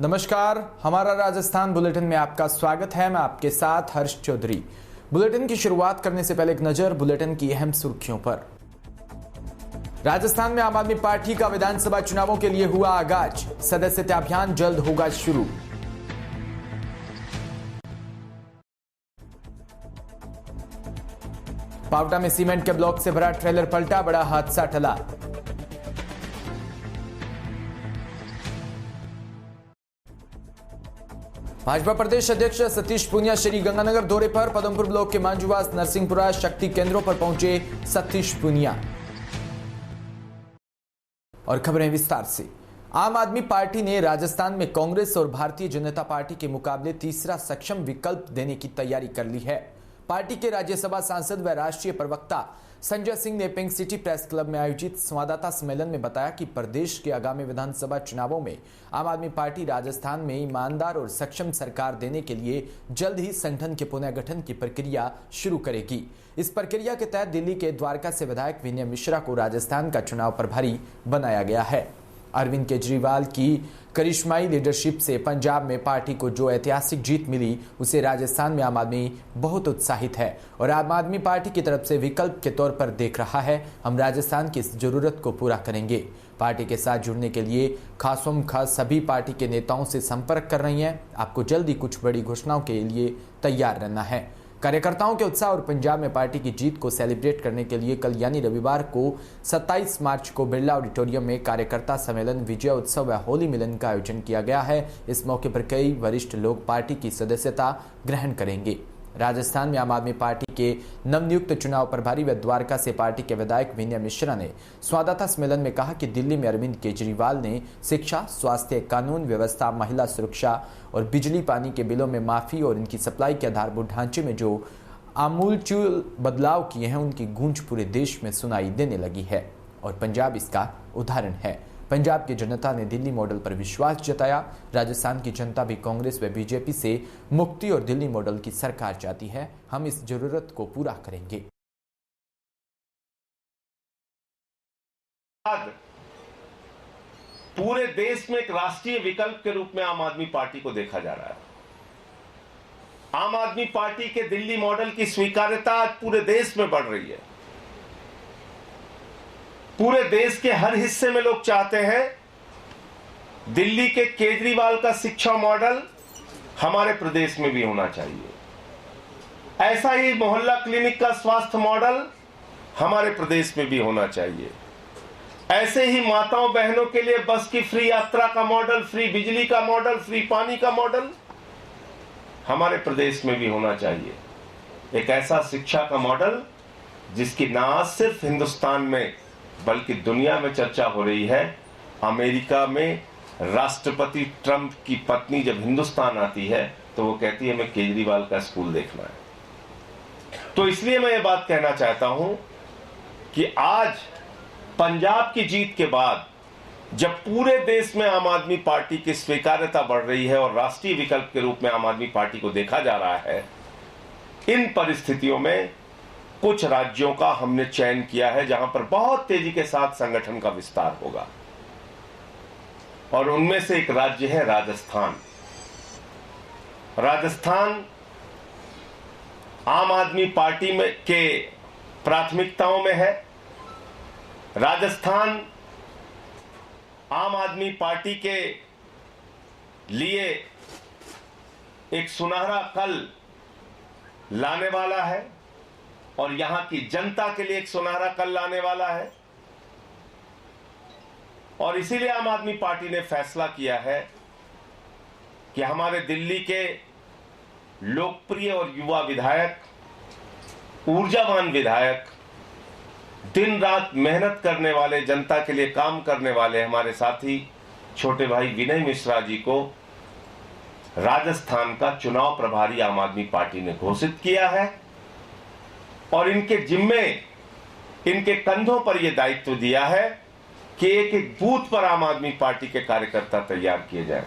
नमस्कार, हमारा राजस्थान बुलेटिन में आपका स्वागत है। मैं आपके साथ हर्ष चौधरी। बुलेटिन की शुरुआत करने से पहले एक नजर बुलेटिन की अहम सुर्खियों पर। राजस्थान में आम आदमी पार्टी का विधानसभा चुनावों के लिए हुआ आगाज। सदस्यता अभियान जल्द होगा शुरू। पावटा में सीमेंट के ब्लॉक से भरा ट्रेलर पलटा, बड़ा हादसा टला। भाजपा प्रदेश अध्यक्ष सतीश पूनिया श्री गंगानगर दौरे पर। पदमपुर ब्लॉक के मांजुवास, नरसिंहपुरा शक्ति केंद्रों पर पहुंचे सतीश पूनिया। और खबरें विस्तार से। आम आदमी पार्टी ने राजस्थान में कांग्रेस और भारतीय जनता पार्टी के मुकाबले तीसरा सक्षम विकल्प देने की तैयारी कर ली है। पार्टी के राज्यसभा सांसद व राष्ट्रीय प्रवक्ता संजय सिंह ने पिंक सिटी प्रेस क्लब में आयोजित संवाददाता सम्मेलन में बताया कि प्रदेश के आगामी विधानसभा चुनावों में आम आदमी पार्टी राजस्थान में ईमानदार और सक्षम सरकार देने के लिए जल्द ही संगठन के पुनर्गठन की प्रक्रिया शुरू करेगी। इस प्रक्रिया के तहत दिल्ली के द्वारका से विधायक विनय मिश्रा को राजस्थान का चुनाव प्रभारी बनाया गया है। अरविंद केजरीवाल की करिश्माई लीडरशिप से पंजाब में पार्टी को जो ऐतिहासिक जीत मिली, उसे राजस्थान में आम आदमी बहुत उत्साहित है और आम आदमी पार्टी की तरफ से विकल्प के तौर पर देख रहा है। हम राजस्थान की इस जरूरत को पूरा करेंगे। पार्टी के साथ जुड़ने के लिए खासों खास सभी पार्टी के नेताओं से संपर्क कर रही हैं। आपको जल्दी कुछ बड़ी घोषणाओं के लिए तैयार रहना है। कार्यकर्ताओं के उत्साह और पंजाब में पार्टी की जीत को सेलिब्रेट करने के लिए कल यानी रविवार को 27 मार्च को बिरला ऑडिटोरियम में कार्यकर्ता सम्मेलन, विजय उत्सव व होली मिलन का आयोजन किया गया है। इस मौके पर कई वरिष्ठ लोग पार्टी की सदस्यता ग्रहण करेंगे। राजस्थान में आम आदमी पार्टी के नवनियुक्त चुनाव प्रभारी व द्वारका से पार्टी के विधायक विनय मिश्रा ने संवाददाता सम्मेलन में कहा कि दिल्ली में अरविंद केजरीवाल ने शिक्षा, स्वास्थ्य, कानून व्यवस्था, महिला सुरक्षा और बिजली पानी के बिलों में माफी और इनकी सप्लाई के आधारभूत ढांचे में जो आमूलचूल बदलाव किए हैं, उनकी गूंज पूरे देश में सुनाई देने लगी है और पंजाब इसका उदाहरण है। पंजाब की जनता ने दिल्ली मॉडल पर विश्वास जताया। राजस्थान की जनता भी कांग्रेस व बीजेपी से मुक्ति और दिल्ली मॉडल की सरकार चाहती है। हम इस जरूरत को पूरा करेंगे। पूरे देश में एक राष्ट्रीय विकल्प के रूप में आम आदमी पार्टी को देखा जा रहा है। आम आदमी पार्टी के दिल्ली मॉडल की स्वीकार्यता आज पूरे देश में बढ़ रही है। पूरे देश के हर हिस्से में लोग चाहते हैं दिल्ली के केजरीवाल का शिक्षा मॉडल हमारे प्रदेश में भी होना चाहिए। ऐसा ही मोहल्ला क्लिनिक का स्वास्थ्य मॉडल हमारे प्रदेश में भी होना चाहिए। ऐसे ही माताओं बहनों के लिए बस की फ्री यात्रा का मॉडल, फ्री बिजली का मॉडल, फ्री पानी का मॉडल हमारे प्रदेश में भी होना चाहिए। एक ऐसा शिक्षा का मॉडल जिसकी ना सिर्फ हिंदुस्तान में बल्कि दुनिया में चर्चा हो रही है। अमेरिका में राष्ट्रपति ट्रंप की पत्नी जब हिंदुस्तान आती है तो वो कहती है हमें केजरीवाल का स्कूल देखना है। तो इसलिए मैं ये बात कहना चाहता हूं कि आज पंजाब की जीत के बाद जब पूरे देश में आम आदमी पार्टी की स्वीकार्यता बढ़ रही है और राष्ट्रीय विकल्प के रूप में आम आदमी पार्टी को देखा जा रहा है, इन परिस्थितियों में कुछ राज्यों का हमने चयन किया है जहां पर बहुत तेजी के साथ संगठन का विस्तार होगा और उनमें से एक राज्य है राजस्थान। राजस्थान आम आदमी पार्टी में के प्राथमिकताओं में है। राजस्थान आम आदमी पार्टी के लिए एक सुनहरा कल लाने वाला है और यहां की जनता के लिए एक सुनहरा कल लाने वाला है और इसीलिए आम आदमी पार्टी ने फैसला किया है कि हमारे दिल्ली के लोकप्रिय और युवा विधायक, ऊर्जावान विधायक, दिन रात मेहनत करने वाले, जनता के लिए काम करने वाले हमारे साथी छोटे भाई विनय मिश्रा जी को राजस्थान का चुनाव प्रभारी आम आदमी पार्टी ने घोषित किया है और इनके जिम्मे, इनके कंधों पर यह दायित्व दिया है कि एक एक बूथ पर आम आदमी पार्टी के कार्यकर्ता तैयार किए जाएं,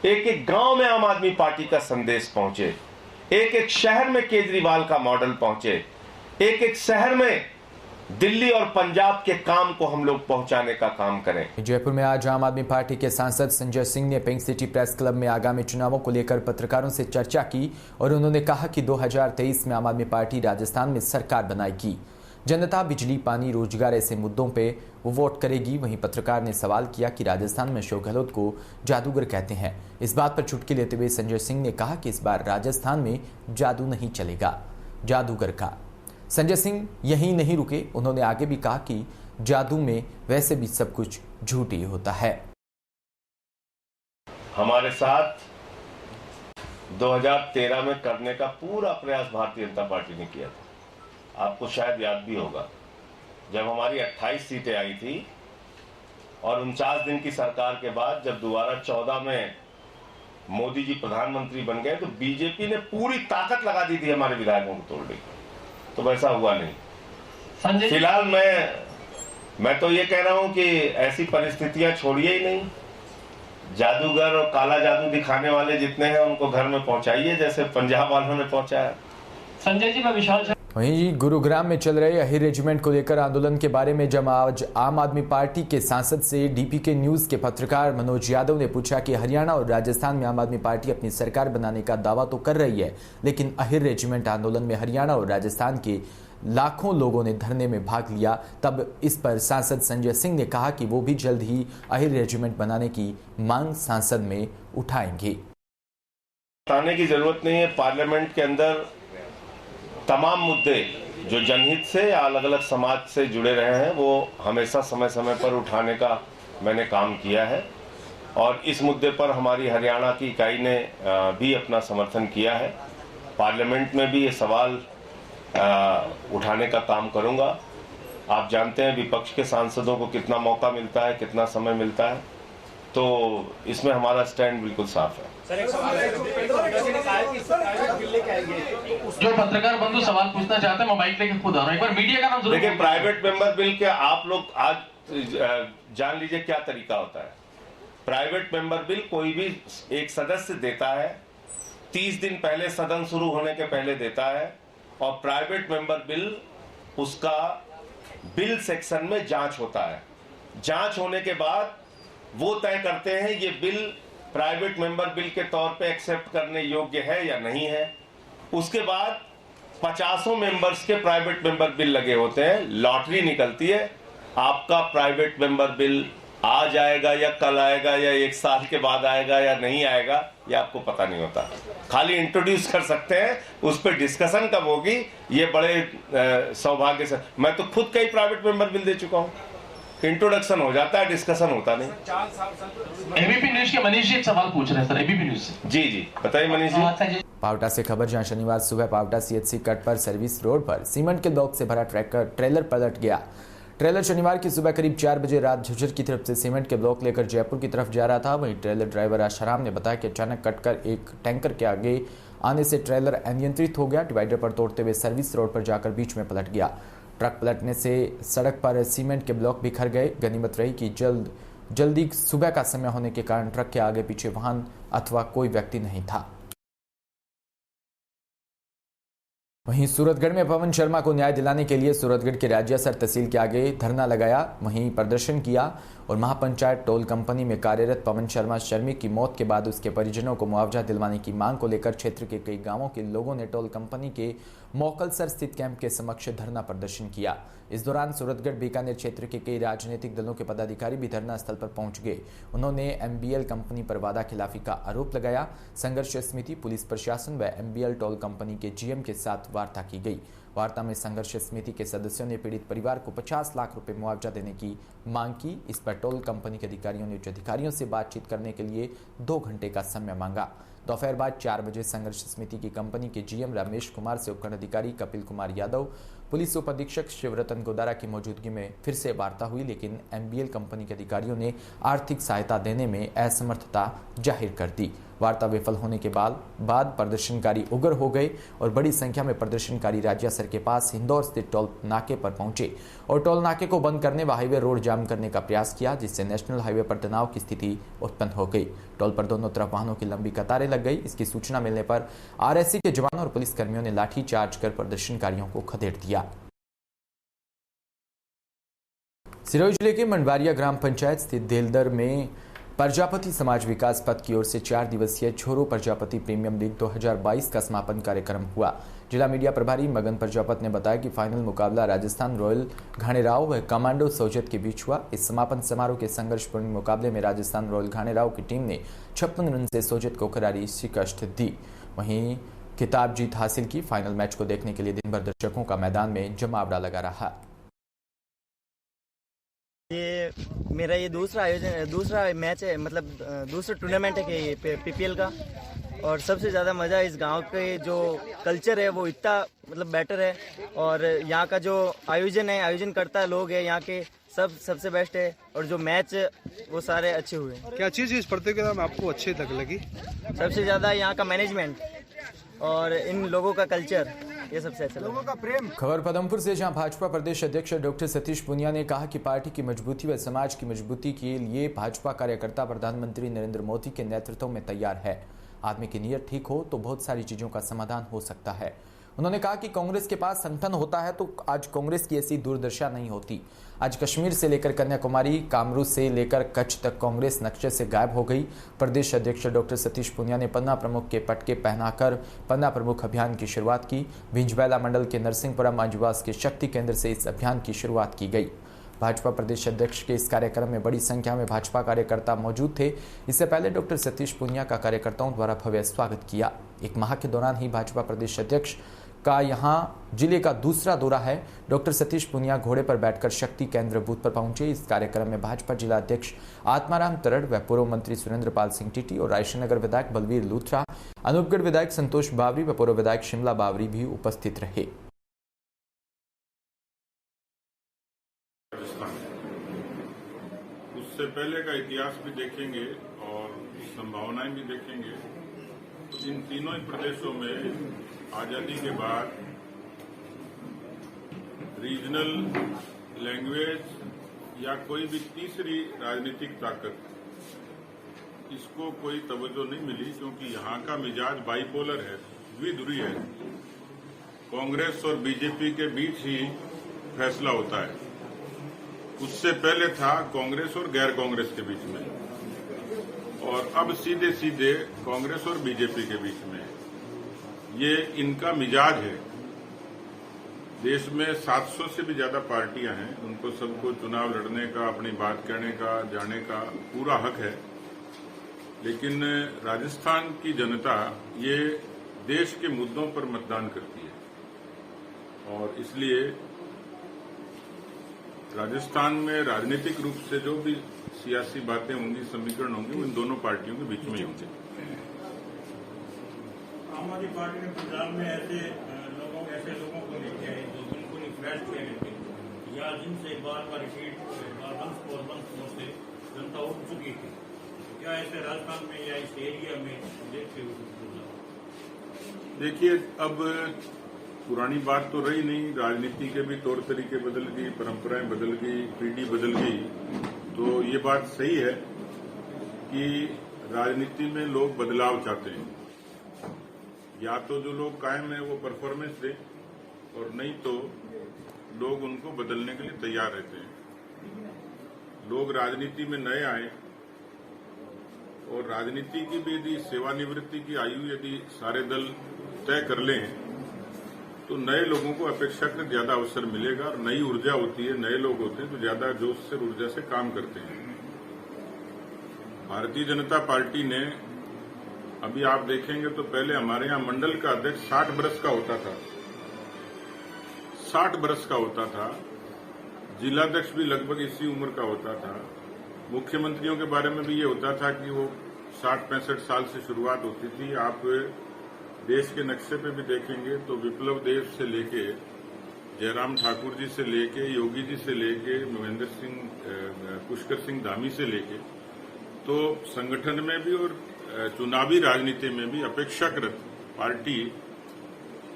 एक एक गांव में आम आदमी पार्टी का संदेश पहुंचे, एक एक शहर में केजरीवाल का मॉडल पहुंचे, एक एक शहर में दिल्ली और पंजाब के काम को हम लोग पहुंचाने का काम करें। जयपुर में आज आम आदमी पार्टी के सांसद संजय सिंह ने पिंक सिटी प्रेस क्लब में आगामी चुनावों को लेकर पत्रकारों से चर्चा की और उन्होंने कहा कि 2023 में आम आदमी पार्टी राजस्थान में सरकार बनाएगी। जनता बिजली, पानी, रोजगार ऐसे मुद्दों पे वो वोट करेगी। वहीं पत्रकार ने सवाल किया कि राजस्थान में अशोक गहलोत को जादूगर कहते हैं। इस बात पर चुटकी लेते हुए संजय सिंह ने कहा कि इस बार राजस्थान में जादू नहीं चलेगा, जादूगर का। संजय सिंह यहीं नहीं रुके, उन्होंने आगे भी कहा कि जादू में वैसे भी सब कुछ झूठ ही होता है। हमारे साथ 2013 में करने का पूरा प्रयास भारतीय जनता पार्टी ने किया था। आपको शायद याद भी होगा, जब हमारी 28 सीटें आई थी और 49 दिन की सरकार के बाद जब दोबारा 14 में मोदी जी प्रधानमंत्री बन गए तो बीजेपी ने पूरी ताकत लगा दी थी हमारे विधायकों को तोड़ने की, तो वैसा हुआ नहीं। फिलहाल मैं तो ये कह रहा हूं कि ऐसी परिस्थितियां छोड़िए ही नहीं। जादूगर और काला जादू दिखाने वाले जितने हैं उनको घर में पहुंचाइए, जैसे पंजाब वालों ने पहुंचाया। संजय जी, मैं विशाल। वहीं गुरुग्राम में चल रहे अहिर रेजिमेंट को लेकर आंदोलन के बारे में जब आज आम आदमी पार्टी के सांसद से डीपीके न्यूज के पत्रकार मनोज यादव ने पूछा कि हरियाणा और राजस्थान में आम आदमी पार्टी अपनी सरकार बनाने का दावा तो कर रही है, लेकिन अहिर रेजिमेंट आंदोलन में हरियाणा और राजस्थान के लाखों लोगों ने धरने में भाग लिया, तब इस पर सांसद संजय सिंह ने कहा कि वो भी जल्द ही अहिर रेजिमेंट बनाने की मांग संसद में उठाएंगे। बताने की जरूरत नहीं है, पार्लियामेंट के अंदर तमाम मुद्दे जो जनहित से या अलग अलग समाज से जुड़े रहे हैं वो हमेशा समय समय पर उठाने का मैंने काम किया है और इस मुद्दे पर हमारी हरियाणा की इकाई ने भी अपना समर्थन किया है। पार्लियामेंट में भी ये सवाल उठाने का काम करूंगा। आप जानते हैं विपक्ष के सांसदों को कितना मौका मिलता है, कितना समय मिलता है, तो इसमें हमारा स्टैंड बिल्कुल साफ है। जो पत्रकार बंधु सवाल पूछना चाहते हैं, मोबाइल लेके खुद आ रहा है, एक बार मीडिया का नाम जरूर। देखिए, प्राइवेट मेंबर बिल के आप लोग आज जान लीजिए क्या तरीका होता है। प्राइवेट मेंबर बिल कोई भी एक सदस्य देता है, 30 दिन पहले सदन शुरू होने के पहले देता है और प्राइवेट मेंबर बिल उसका बिल सेक्शन में जांच होता है। जांच होने के बाद वो तय करते हैं ये बिल प्राइवेट मेंबर बिल के तौर पे एक्सेप्ट करने योग्य है या नहीं है। उसके बाद 50 मेंबर्स के प्राइवेट मेंबर बिल लगे होते हैं, लॉटरी निकलती है, आपका प्राइवेट मेंबर बिल आ जाएगा या कल आएगा या 1 साल के बाद आएगा या नहीं आएगा, ये आपको पता नहीं होता। खाली इंट्रोड्यूस कर सकते हैं, उस पर डिस्कशन कब होगी ये बड़े सौभाग्य से। मैं तो खुद कई प्राइवेट मेंबर बिल दे चुका हूं, इंट्रोडक्शन हो जाता है, डिस्कशन होता नहीं। एबीपी न्यूज के मनीष जी एक सवाल पूछ रहे हैं सर, एबीपी न्यूज से। जी बताइए मनीष जी। पावटा से खबर, जहां शनिवार सुबह पावटा सीएचसी कट पर सर्विस रोड पर सीमेंट के ब्लॉक से भरा ट्रेलर पलट गया। ट्रेलर शनिवार की सुबह करीब 4 बजे रात झज्जर की तरफ से सीमेंट के ब्लॉक लेकर जयपुर की तरफ जा रहा था। वहीं ट्रेलर ड्राइवर आशाराम ने बताया कि अचानक कटकर एक टैंकर के आगे आने से ट्रेलर अनियंत्रित हो गया, डिवाइडर पर तोड़ते हुए सर्विस रोड पर जाकर बीच में पलट गया। ट्रक पलटने से सड़क पर सीमेंट के ब्लॉक बिखर गए। गनीमत रही कि जल्दी सुबह का समय होने के कारण ट्रक के आगे पीछे वाहन अथवा कोई व्यक्ति नहीं था। वहीं सूरतगढ़ में पवन शर्मा को न्याय दिलाने के लिए सूरतगढ़ के राज्यसर तहसील के आगे धरना लगाया, वहीं प्रदर्शन किया और महापंचायत टोल कंपनी में कार्यरत पवन शर्मा शर्मी की मौत के बाद उसके परिजनों को मुआवजा दिलवाने की मांग को लेकर क्षेत्र के कई गांवों के लोगों ने टोल कंपनी के मोकलसर स्थित कैंप के समक्ष धरना प्रदर्शन किया। इस दौरान सूरतगढ़ बीकानेर क्षेत्र के कई राजनीतिक दलों के पदाधिकारी भी धरना स्थल पर पहुंच गए। उन्होंने एमबीएल कंपनी पर वादा खिलाफी का आरोप लगाया। संघर्ष समिति, पुलिस प्रशासन व एमबीएल टोल कंपनी के जीएम के साथ वार्ता की गई। वार्ता में संघर्ष समिति के सदस्यों ने पीड़ित परिवार को 50 लाख रुपए मुआवजा देने की मांग की। इस पर टोल कंपनी के अधिकारियों ने उच्च अधिकारियों से बातचीत करने के लिए 2 घंटे का समय मांगा। दोपहर बाद 4 बजे संघर्ष समिति की कंपनी के जीएम रमेश कुमार से उपखंड अधिकारी कपिल कुमार यादव, पुलिस उप अधीक्षक शिवरतन गोदारा की मौजूदगी में फिर से वार्ता हुई, लेकिन एमबीएल कंपनी के अधिकारियों ने आर्थिक सहायता देने में असमर्थता जाहिर कर दी। वार्ता विफल होने के बाद प्रदर्शनकारी उग्र हो गए और बड़ी संख्या में प्रदर्शनकारी राज्यसर के पास हिंदौर स्थित टोल नाके पर पहुंचे और टोल नाके को बंद करने व हाईवे रोड जाम करने का प्रयास किया, जिससे नेशनल हाईवे पर तनाव की स्थिति उत्पन्न हो गई। टोल पर दोनों तरफ वाहनों की लंबी कतारें लग गई। इसकी सूचना मिलने पर आरएससी के जवानों और पुलिसकर्मियों ने लाठीचार्ज कर प्रदर्शनकारियों को खदेड़ दिया। सिरोही जिले के मंडवारिया ग्राम पंचायत स्थित देलदर में प्रजापति समाज विकास पथ की ओर से 4 दिवसीय छोरो प्रजापति प्रीमियम लीग 2022 का समापन कार्यक्रम हुआ। जिला मीडिया प्रभारी मगन प्रजापत ने बताया कि फाइनल मुकाबला राजस्थान रॉयल घाणेराव व कमांडो सोजत के बीच हुआ। इस समापन समारोह के संघर्षपूर्ण मुकाबले में राजस्थान रॉयल घाणेराव की टीम ने 56 रन से सोजत को करारी शिकस्त दी। वहीं खिताब जीत हासिल की। फाइनल मैच को देखने के लिए दिन भर दर्शकों का मैदान में जमावड़ा लगा रहा। ये मेरा ये दूसरा मैच है, मतलब दूसरा टूर्नामेंट है कि पीपीएल का। और सबसे ज़्यादा मज़ा इस गांव के जो कल्चर है वो इतना मतलब बेटर है, और यहाँ का जो आयोजन करता है लोग है यहाँ के सबसे बेस्ट है, और जो मैच वो सारे अच्छे हुए। क्या चीज़ इस प्रतियोगिता में आपको अच्छी लगी? सबसे ज़्यादा यहाँ का मैनेजमेंट और इन लोगों का कल्चर, ये सबसे अच्छा लोगों का प्रेम। खबर पदमपुर से, जहां भाजपा प्रदेश अध्यक्ष डॉक्टर सतीश पूनिया ने कहा कि पार्टी की मजबूती व समाज की मजबूती के लिए भाजपा कार्यकर्ता प्रधानमंत्री नरेंद्र मोदी के नेतृत्व में तैयार है। आदमी की नीयत ठीक हो तो बहुत सारी चीजों का समाधान हो सकता है। उन्होंने कहा कि कांग्रेस के पास संगठन होता है तो आज कांग्रेस की ऐसी दुर्दशा नहीं होती। आज कश्मीर से लेकर कन्याकुमारी, कामरू से लेकर कच्छ तक कांग्रेस नक्शे से गायब हो गई। प्रदेश अध्यक्ष डॉक्टर सतीश पूनिया ने पन्ना प्रमुख के पटके पहनाकर पन्ना प्रमुख अभियान की शुरुआत की। भिंजबैला मंडल के नरसिंहपुरम आदिवासी के शक्ति केंद्र से इस अभियान की शुरुआत की गई। भाजपा प्रदेश अध्यक्ष के इस कार्यक्रम में बड़ी संख्या में भाजपा कार्यकर्ता मौजूद थे। इससे पहले डॉक्टर सतीश पूनिया का कार्यकर्ताओं द्वारा भव्य स्वागत किया। एक माह के दौरान ही भाजपा प्रदेश अध्यक्ष का यहां जिले का दूसरा दौरा है। डॉक्टर सतीश पूनिया घोड़े पर बैठकर शक्ति केंद्र बूथ पर पहुंचे। इस कार्यक्रम में भाजपा जिला अध्यक्ष आत्माराम तरड़ व पूर्व मंत्री सुरेंद्र पाल सिंह टीटी और रायशनगर विधायक बलवीर लूथरा, अनूपगढ़ विधायक संतोष बावरी व पूर्व विधायक शिमला बावरी भी उपस्थित रहे। उससे पहले का इतिहास भी देखेंगे और संभावनाएं भी देखेंगे तो इन तीनों ही प्रदेशों में आजादी के बाद रीजनल लैंग्वेज या कोई भी तीसरी राजनीतिक ताकत इसको कोई तवज्जो नहीं मिली, क्योंकि यहाँ का मिजाज बाइपोलर है, द्विध्रुवी है। कांग्रेस और बीजेपी के बीच ही फैसला होता है। उससे पहले था कांग्रेस और गैर कांग्रेस के बीच में, और अब सीधे सीधे कांग्रेस और बीजेपी के बीच में। ये इनका मिजाज है। देश में 700 से भी ज्यादा पार्टियां हैं, उनको सबको चुनाव लड़ने का, अपनी बात कहने का, जाने का पूरा हक है। लेकिन राजस्थान की जनता ये देश के मुद्दों पर मतदान करती है, और इसलिए राजस्थान में राजनीतिक रूप से जो भी सियासी बातें होंगी, समीकरण होंगे, वो इन दोनों पार्टियों के बीच में ही होंगे। आम आदमी पार्टी ने पंजाब में ऐसे लोगों को लेके आए जो बिल्कुल फ्रेश थे, या जिनसे बार बार रिपीट वंश से जनता उठ चुकी थी। क्या ऐसे राजस्थान में या इस एरिया में देखते हुए? देखिए, अब पुरानी बात तो रही नहीं। राजनीति के भी तौर तरीके बदल गई, परंपराएं बदल गई, पीढ़ी बदल गई। तो ये बात सही है कि राजनीति में लोग बदलाव चाहते हैं। या तो जो लोग कायम है वो परफॉर्मेंस दे, और नहीं तो लोग उनको बदलने के लिए तैयार रहते हैं। लोग राजनीति में नए आए, और राजनीति की भी यदि सेवानिवृत्ति की आयु यदि सारे दल तय कर लें तो नए लोगों को अपेक्षाकृत ज्यादा अवसर मिलेगा, और नई ऊर्जा होती है, नए लोग होते हैं तो ज्यादा जोश से ऊर्जा से काम करते हैं। भारतीय जनता पार्टी ने, अभी आप देखेंगे तो पहले हमारे यहाँ मंडल का अध्यक्ष 60 बरस का होता था, 60 बरस का होता था। जिलाध्यक्ष भी लगभग इसी उम्र का होता था। मुख्यमंत्रियों के बारे में भी ये होता था कि वो 60-65 साल से शुरुआत होती थी। आप देश के नक्शे पे भी देखेंगे तो विप्लव देव से लेके, जयराम ठाकुर जी से लेके, योगी जी से लेके, महेंद्र सिंह, पुष्कर सिंह धामी से लेके, तो संगठन में भी और चुनावी राजनीति में भी अपेक्षाकृत पार्टी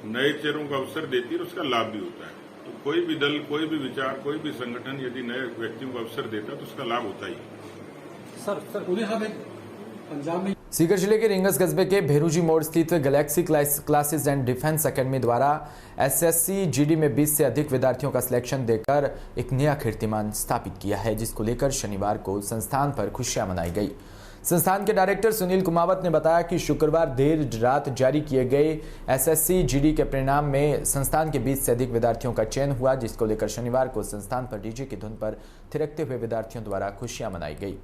नए चेहरों को अवसर देती है और उसका लाभ भी होता है। तो कोई भी दल, कोई भी विचार, कोई भी संगठन यदि नए व्यक्तियों को अवसर देता है तो उसका लाभ होता ही है। सर, पंजाब में सीकर जिले के रिंगस कस्बे के भेरूजी मोड़ स्थित Galaxy classes and defence academy द्वारा एसएससी जीडी में 20 से अधिक विद्यार्थियों का सिलेक्शन देकर एक नया कीर्तिमान स्थापित किया है, जिसको लेकर शनिवार को संस्थान पर खुशियां मनाई गई। संस्थान के डायरेक्टर सुनील कुमावत ने बताया कि शुक्रवार देर रात जारी किए गए एसएससी जीडी के परिणाम में संस्थान के 20 से अधिक विद्यार्थियों का चयन हुआ, जिसको लेकर शनिवार को संस्थान पर डीजे की धुन पर थिरकते हुए विद्यार्थियों द्वारा खुशियां मनाई गई।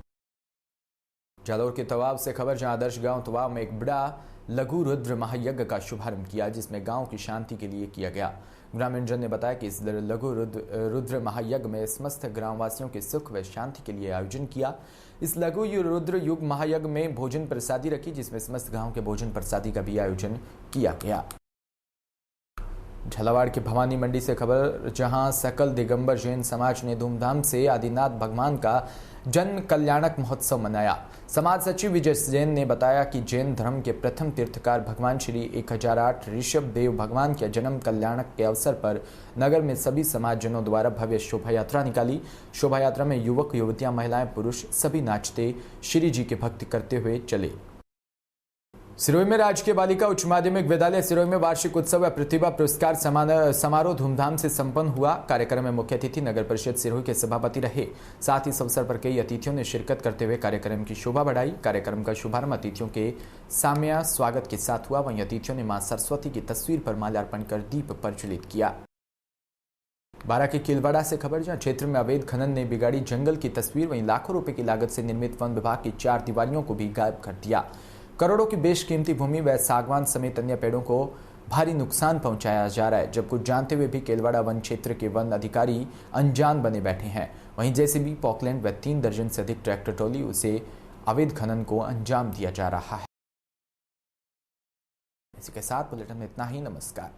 जालौर के तवाब से खबर, जहां आदर्श गांव तवाब में एक बड़ा लघु रुद्र महायज्ञ का शुभारंभ किया, जिसमें गांव की शांति के लिए किया गया। ग्रामीणजन ने बताया कि इस लघु रुद्र महायज्ञ में समस्त ग्रामवासियों के सुख व शांति के लिए आयोजन किया। इस लघु रुद्र युग महायज्ञ में भोजन प्रसादी रखी, जिसमें समस्त गांव के भोजन प्रसादी का भी आयोजन किया गया। झालावाड़ के भवानी मंडी से खबर, जहां सकल दिगंबर जैन समाज ने धूमधाम से आदिनाथ भगवान का जन कल्याणक महोत्सव मनाया। समाज सचिव विजय जैन ने बताया कि जैन धर्म के प्रथम तीर्थकार भगवान श्री 1008 ऋषभ देव भगवान के जन्म कल्याणक के अवसर पर नगर में सभी समाजजनों द्वारा भव्य शोभा यात्रा निकाली। शोभा यात्रा में युवक युवतियां, महिलाएं, पुरुष सभी नाचते श्री जी की भक्ति करते हुए चले। सिरोही में राजकीय बालिका उच्च माध्यमिक विद्यालय सिरोही में वार्षिक उत्सव व प्रतिभा पुरस्कार समारोह धूमधाम से संपन्न हुआ। कार्यक्रम में मुख्य अतिथि नगर परिषद सिरोही के सभापति रहे। साथ ही इस अवसर पर कई अतिथियों ने शिरकत करते हुए कार्यक्रम की शोभा बढ़ाई। कार्यक्रम का शुभारंभ अतिथियों के साम्य स्वागत के साथ हुआ। वहीं अतिथियों ने मां सरस्वती की तस्वीर पर माल्यार्पण कर दीप प्रज्वलित किया। बारा के किलवाड़ा से खबर, जहां क्षेत्र में अवैध खनन ने बिगाड़ी जंगल की तस्वीर, वहीं लाखों रुपए की लागत से निर्मित वन विभाग की 4 दीवारियों को भी गायब कर दिया। करोड़ों की बेशकीमती भूमि व सागवान समेत अन्य पेड़ों को भारी नुकसान पहुंचाया जा रहा है। जब कुछ जानते हुए भी केलवाड़ा वन क्षेत्र के वन अधिकारी अनजान बने बैठे हैं। वहीं जेसीबी, पॉकलैंड व 3 दर्जन से अधिक ट्रैक्टर ट्रॉली उसे अवैध खनन को अंजाम दिया जा रहा है। इसी के साथ बुलेटिन में इतना ही। नमस्कार।